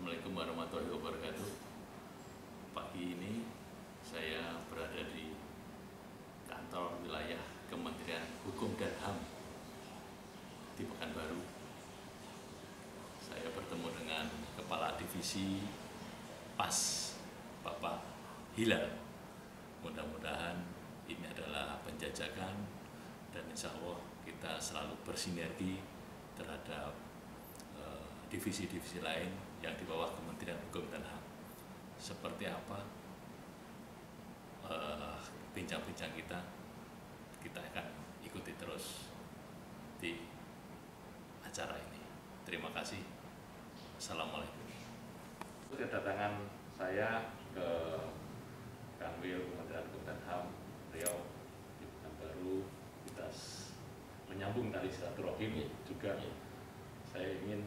Assalamualaikum warahmatullahi wabarakatuh. Pagi ini saya berada di kantor wilayah Kementerian Hukum dan HAM di Pekanbaru. Saya bertemu dengan Kepala Divisi PAS, Bapak Hilal. Mudah-mudahan ini adalah penjajakan dan insya Allah kita selalu bersinergi terhadap divisi-divisi lain yang di bawah Kementerian Hukum dan HAM. Seperti apa bincang-bincang kita akan ikuti terus di acara ini. Terima kasih. Assalamualaikum. Kedatangan saya ke Kanwil Kementerian Hukum dan HAM Riau di Pekanbaru, kita menyambung tali silaturahim juga. Saya ingin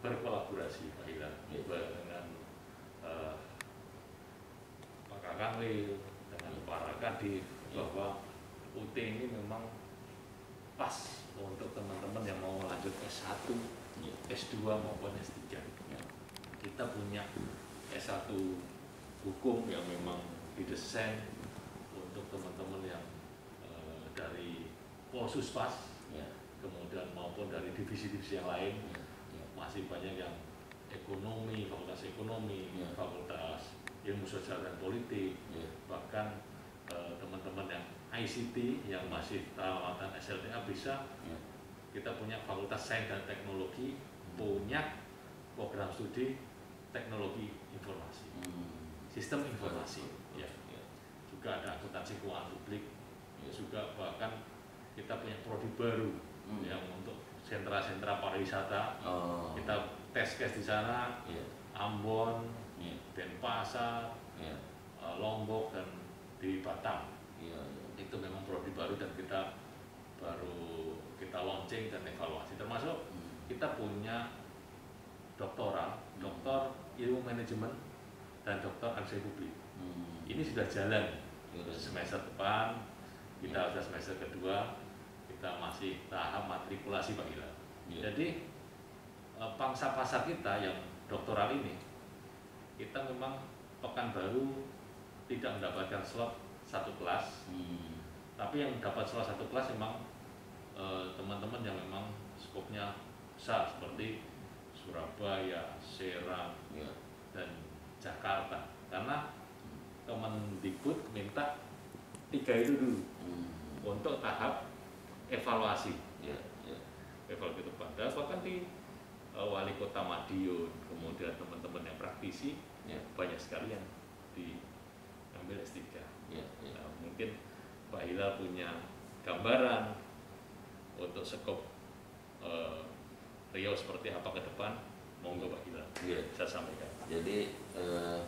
berkolaborasi Pak Hilal dengan Pak Kanwil, dengan para kadif, bahwa UT ini memang pas untuk teman-teman yang mau lanjut S1, S2 maupun S3. Kita punya S1 hukum yang memang didesain untuk teman-teman yang dari Polsuspas, kemudian maupun dari divisi-divisi yang lain. Masih banyak yang ekonomi, fakultas ekonomi, fakultas ilmu sosial dan politik, bahkan teman-teman yang ICT yang masih tahapan SLTA bisa. Kita punya fakultas sains dan teknologi, punya program studi teknologi informasi, sistem informasi, juga ada akuntansi keuangan publik, juga bahkan kita punya prodi baru yang untuk sentra-sentra pariwisata. Kita tes case di sana, Ambon, Denpasar, Lombok, dan di Batam. Itu memang prodi baru dan kita baru launching dan evaluasi. Termasuk kita punya doktoral, doktor ilmu manajemen dan doktor administrasi publik. Ini sudah jalan. Semester depan kita sudah semester kedua, kita masih tahap matrikulasi Pak Hilal. Jadi pangsa pasar kita yang doktoral ini, kita memang Pekanbaru tidak mendapatkan slot satu kelas, tapi yang dapat slot satu kelas memang teman-teman yang memang skopnya besar seperti Surabaya, Serang, dan Jakarta. Karena Kemendikbud minta 3 itu dulu untuk tahap evaluasi. Evaluasi itu pada bahkan di Wali Kota Madiun, kemudian teman-teman yang praktisi banyak sekali yang diambil S3. Nah, mungkin Pak Hilal punya gambaran untuk skop Riau seperti apa ke depan. Monggo Pak Hilal, saya sampaikan. Jadi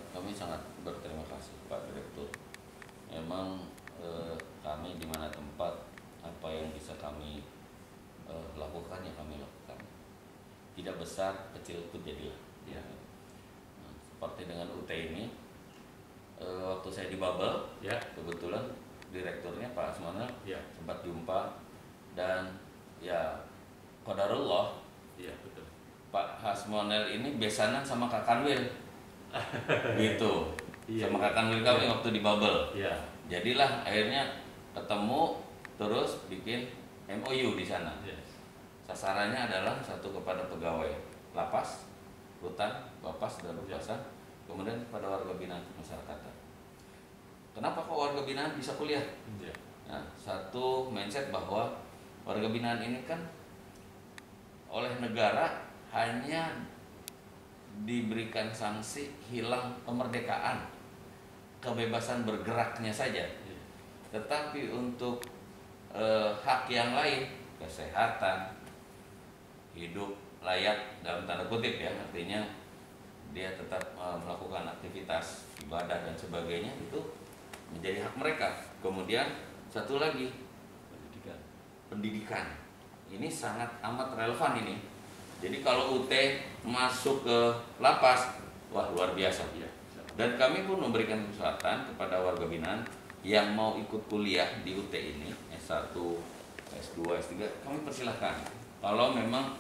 kami sangat berterima kasih Pak Direktur. Memang kami di mana tempat, apa yang bisa kami lakukan ya kami lakukan. Tidak besar, kecil pun jadilah. Nah, seperti dengan UT ini, waktu saya di Babel, kebetulan direkturnya Pak Asmana sempat jumpa, dan ya qadarullah, betul. Pak Hasmonel ini besanan sama Kak Kanwil gitu. Sama Kak Kanwil kami waktu di Babel. Jadilah akhirnya ketemu, terus bikin MOU di sana. Sasarannya adalah satu kepada pegawai lapas, rutan, bapas dan rupasan, kemudian kepada warga binaan masyarakat. Kenapa kok warga binaan bisa kuliah? Nah, satu mindset bahwa warga binaan ini kan oleh negara hanya diberikan sanksi hilang kemerdekaan, kebebasan bergeraknya saja. Tetapi untuk hak yang lain, kesehatan, hidup layak dalam tanda kutip ya, artinya dia tetap melakukan aktivitas ibadah dan sebagainya, itu menjadi hak mereka. Kemudian satu lagi, pendidikan. Ini sangat amat relevan ini. Jadi kalau UT masuk ke lapas, wah luar biasa. Dan kami pun memberikan kesempatan kepada warga binaan yang mau ikut kuliah di UT ini, S1, S2, S3, kami persilahkan. Kalau memang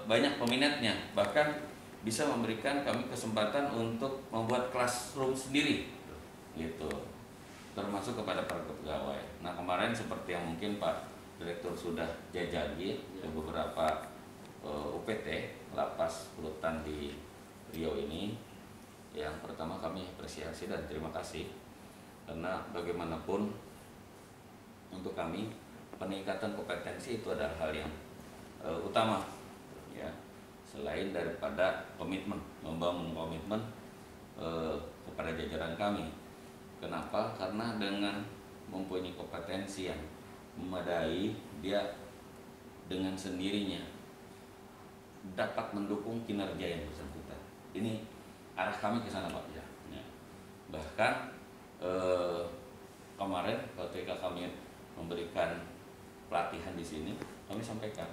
banyak peminatnya, bahkan bisa memberikan kami kesempatan untuk membuat classroom sendiri gitu, termasuk kepada para pegawai. Nah kemarin seperti yang mungkin Pak Direktur sudah jajaki ke beberapa UPT lapas rutan di Riau ini, yang pertama kami apresiasi dan terima kasih, karena bagaimanapun untuk kami peningkatan kompetensi itu adalah hal yang utama ya, selain daripada komitmen, membangun komitmen kepada jajaran kami. Kenapa? Karena dengan mempunyai kompetensi yang memadai, dia dengan sendirinya dapat mendukung kinerja yang bersangkutan. Ini arah kami ke sana Pak. Ya. Bahkan kemarin ketika kami memberikan pelatihan di sini, kami sampaikan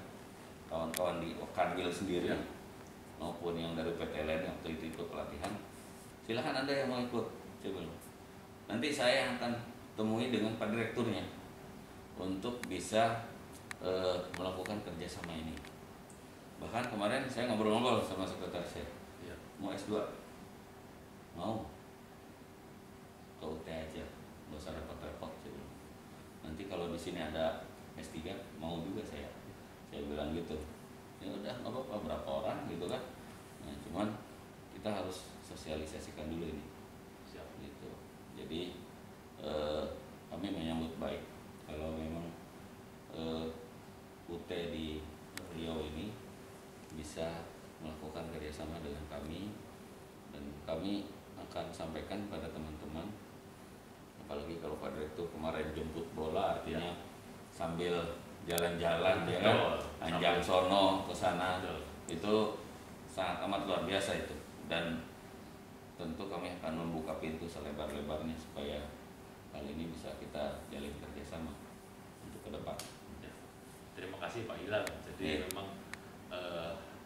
kawan-kawan di Kanwil sendiri maupun yang dari PT lain yang waktu itu ikut pelatihan, silahkan Anda yang mau ikut, nanti saya yang akan temui dengan Pak Direkturnya untuk bisa melakukan kerjasama ini. Bahkan kemarin saya ngobrol-ngobrol sama sekretaris saya, mau S2, mau ke UT aja, nggak usah repot-repot. Nanti kalau di sini ada S3 mau juga saya bilang gitu. Ya udah nggak apa-apa, berapa orang gitu kan. Nah, cuman kita harus sosialisasikan dulu ini. Siap gitu. Jadi kami menyambut baik kalau memang UT di Riau ini bisa melakukan kerjasama dengan kami, dan kami akan sampaikan pada teman-teman, apalagi kalau Pak Direktur kemarin jemput bola, artinya sambil jalan-jalan ya kan, Anjang sono ke sana, itu sangat amat luar biasa itu, dan tentu kami akan membuka pintu selebar-lebarnya supaya hal ini bisa kita jalin kerjasama untuk ke depan. Terima kasih Pak Ilham. Jadi memang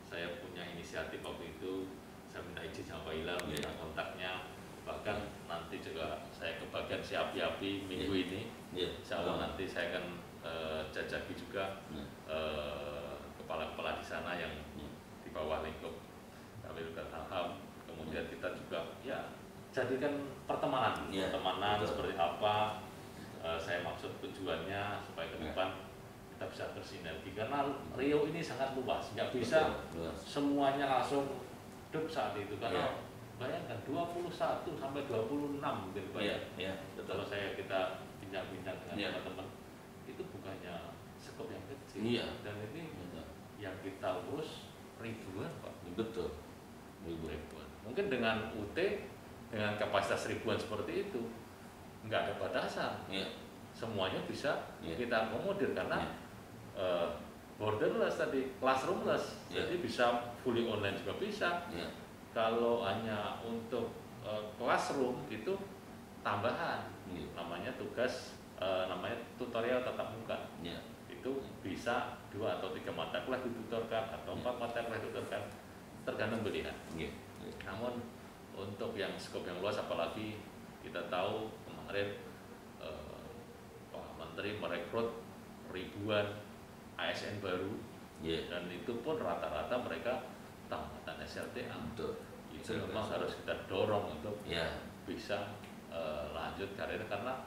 saya punya inisiatif waktu itu, saya minta izin sama Pak Ilham, minta kontaknya, bahkan nanti juga saya kebagian si api-api minggu ini. Insya Allah nanti saya akan jajaki juga kepala-kepala di sana yang di bawah lingkup Kanwil Gakumham. Kemudian kita juga ya jadikan pertemanan, seperti apa. Saya maksud tujuannya supaya ke depan kita bisa bersinergi, karena Riau ini sangat luas, nggak bisa semuanya langsung hidup saat itu, karena bayangkan 21 sampai 26 gitu Pak. Kalau kita bincang-bincang dengan teman-teman, itu bukannya skop yang kecil, dan ini yang kita urus ribuan Pak. Betul, ribuan. Mungkin dengan UT dengan kapasitas ribuan seperti itu nggak ada batasan, semuanya bisa kita akomodir, karena borderless tadi, classroomless, jadi bisa fully online juga bisa. Kalau hanya untuk classroom itu tambahan, namanya tugas, namanya tutorial tatap muka. Itu bisa 2 atau 3 mata kelas ditutorkan atau 4 mata kelas ditutorkan, tergantung pilihan. Namun untuk yang skop yang luas, apalagi kita tahu kemarin Pak Menteri merekrut ribuan ASN baru, dan itu pun rata-rata mereka tamatan SLTA. Itu memang harus kita dorong untuk bisa lanjut karir, karena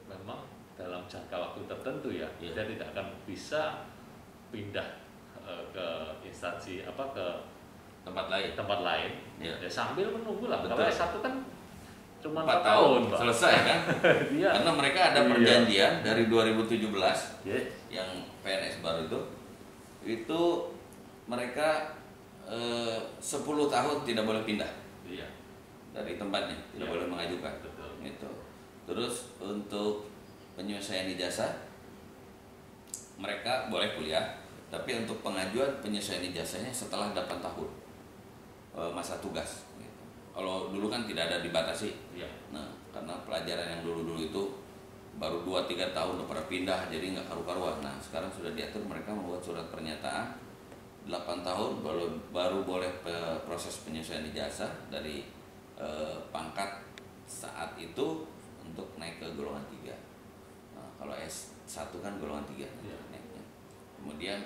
memang dalam jangka waktu tertentu dia tidak akan bisa pindah ke instansi ke tempat lain. Ya, sambil menunggu lah. Kalau S1 kan cuma 4 tahun Pak. Selesai kan. Karena mereka ada perjanjian dari 2017 yang PNS baru itu mereka 10 tahun tidak boleh pindah dari tempatnya, tidak boleh mengajukan. Gitu. Terus untuk penyelesaian ijazah mereka boleh kuliah, tapi untuk pengajuan penyelesaian ijazahnya setelah 8 tahun masa tugas. Kalau dulu kan tidak ada dibatasi. Nah, karena pelajaran yang dulu-dulu itu baru 2-3 tahun udah pernah pindah, jadi nggak karu-karuan. Nah, sekarang sudah diatur, mereka membuat surat pernyataan 8 tahun baru boleh proses penyelesaian ijazah dari pangkat saat itu untuk naik ke golongan 3. Nah, kalau S1 kan golongan 3 naiknya. Kemudian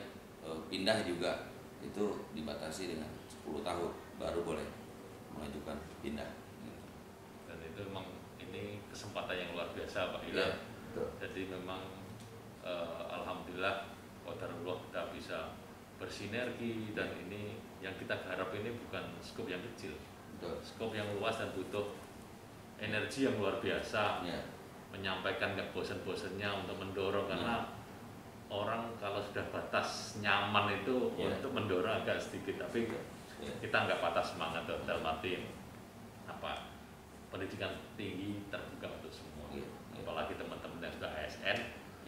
pindah juga itu dibatasi dengan 10 10 tahun baru boleh mengajukan pindah. Dan itu memang ini kesempatan yang luar biasa Pak Hilal. Jadi memang alhamdulillah qadarullah kita bisa bersinergi, dan ini yang kita garap ini bukan skop yang kecil, skop yang luas dan butuh energi yang luar biasa. Menyampaikan gak bosan-bosannya untuk mendorong, karena orang kalau sudah batas nyaman itu untuk mendorong agak sedikit, tapi kita nggak patah semangat dalam arti apa, pendidikan tinggi terbuka untuk semua. Apalagi teman-teman yang sudah ASN,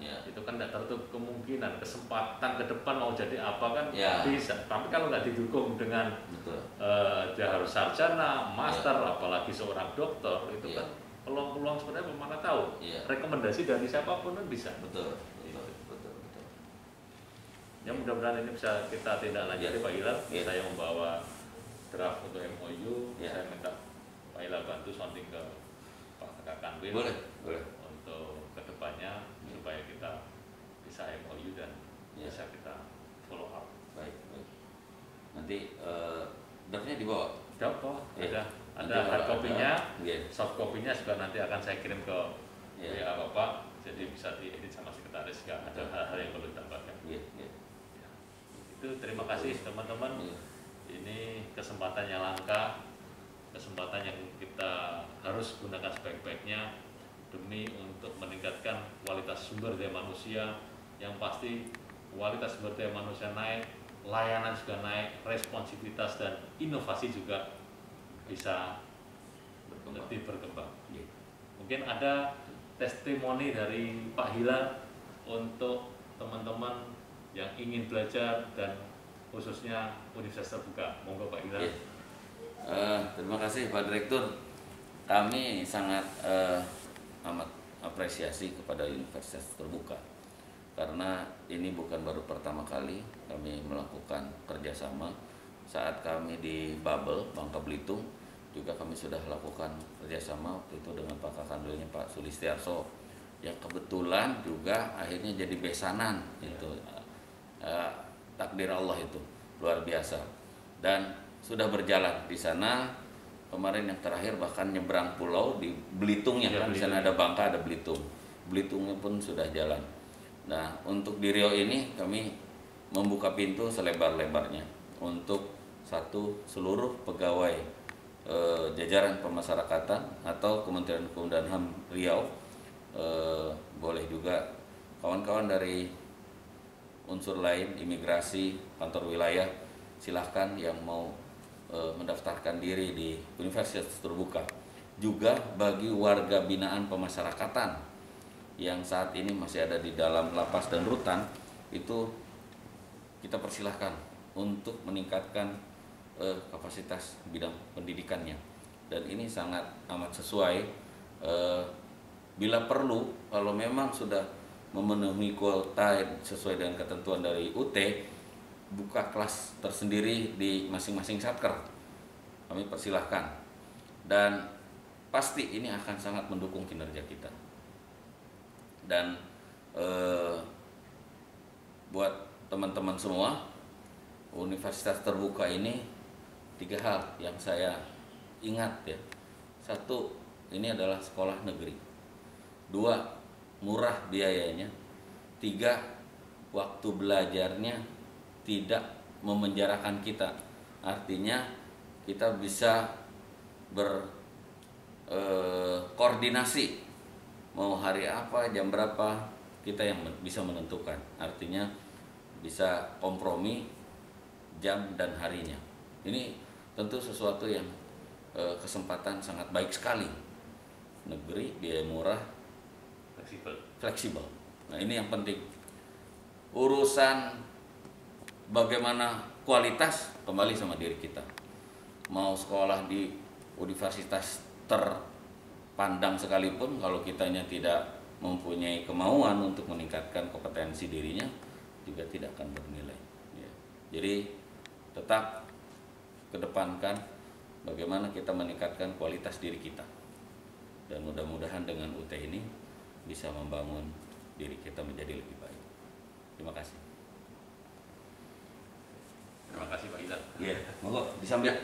itu kan tidak tertutup kemungkinan kesempatan ke depan mau jadi apa kan bisa. Tapi kalau nggak didukung dengan dia harus sarjana, master, apalagi seorang dokter, itu kan peluang-peluang sebenarnya mana tahu. Rekomendasi dari siapapun kan bisa. Betul. Ya mudah-mudahan ini bisa kita tindak lanjuti Pak Hilal. Saya membawa draft untuk MOU. Saya minta Pak Hilal bantu sounding ke Pak Kanwil. Boleh. Untuk kedepannya supaya kita bisa MOU dan bisa kita follow up. Baik. Nanti draftnya dibawa. Ada hard copy-nya, soft copy-nya juga nanti akan saya kirim ke WA Bapak, jadi bisa diedit sama sekretaris, nggak ada hal-hal yang perlu ditambahkan. Itu terima kasih teman-teman. Ini kesempatan yang langka, kesempatan yang kita harus gunakan sebaik-baiknya demi untuk meningkatkan kualitas sumber daya manusia. Yang pasti kualitas sumber daya manusia naik, layanan juga naik, responsivitas dan inovasi juga bisa lebih berkembang. Mungkin ada testimoni dari Pak Hilal untuk teman-teman yang ingin belajar dan khususnya Universitas Terbuka. Monggo Pak Hilal. Terima kasih Pak Direktur. Kami sangat amat apresiasi kepada Universitas Terbuka, karena ini bukan baru pertama kali kami melakukan kerjasama. Saat kami di Bubble Bangka Belitung juga kami sudah lakukan kerjasama waktu itu dengan Pak Kakanwilnya Pak Sulistiarso, yang kebetulan juga akhirnya jadi besanan. Itu takdir Allah itu luar biasa, dan sudah berjalan di sana. Kemarin yang terakhir bahkan nyebrang pulau di Belitungnya, kan di sana ada Bangka, ada Belitungnya pun sudah jalan. Nah, untuk di Riau ini kami membuka pintu selebar-lebarnya untuk seluruh pegawai jajaran pemasyarakatan atau Kementerian Hukum dan HAM Riau, boleh juga kawan-kawan dari unsur lain, imigrasi, kantor wilayah, silahkan yang mau mendaftarkan diri di Universitas Terbuka. Juga bagi warga binaan pemasyarakatan yang saat ini masih ada di dalam lapas dan rutan, itu kita persilahkan untuk meningkatkan kapasitas bidang pendidikannya. Dan ini sangat amat sesuai. Bila perlu, kalau memang sudah memenuhi kuota sesuai dengan ketentuan dari UT, buka kelas tersendiri di masing-masing satker, kami persilahkan. Dan pasti ini akan sangat mendukung kinerja kita. Dan buat teman-teman semua, Universitas Terbuka ini 3 hal yang saya ingat ya. 1, ini adalah sekolah negeri. 2, murah biayanya. 3, waktu belajarnya tidak memenjarakan kita. Artinya kita bisa berkoordinasi mau hari apa, jam berapa, kita yang bisa menentukan. Artinya bisa kompromi jam dan harinya. Ini tentu sesuatu yang kesempatan sangat baik sekali. Negeri, biaya murah, fleksibel. Nah, ini yang penting. Urusan bagaimana kualitas kembali sama diri kita. Mau sekolah di universitas terpandang sekalipun, kalau kitanya tidak mempunyai kemauan untuk meningkatkan kompetensi dirinya, juga tidak akan bernilai. Jadi tetap kedepankan bagaimana kita meningkatkan kualitas diri kita, dan mudah-mudahan dengan UT ini bisa membangun diri kita menjadi lebih baik. Terima kasih. kasih Pak Ida. Iya, monggo disambil.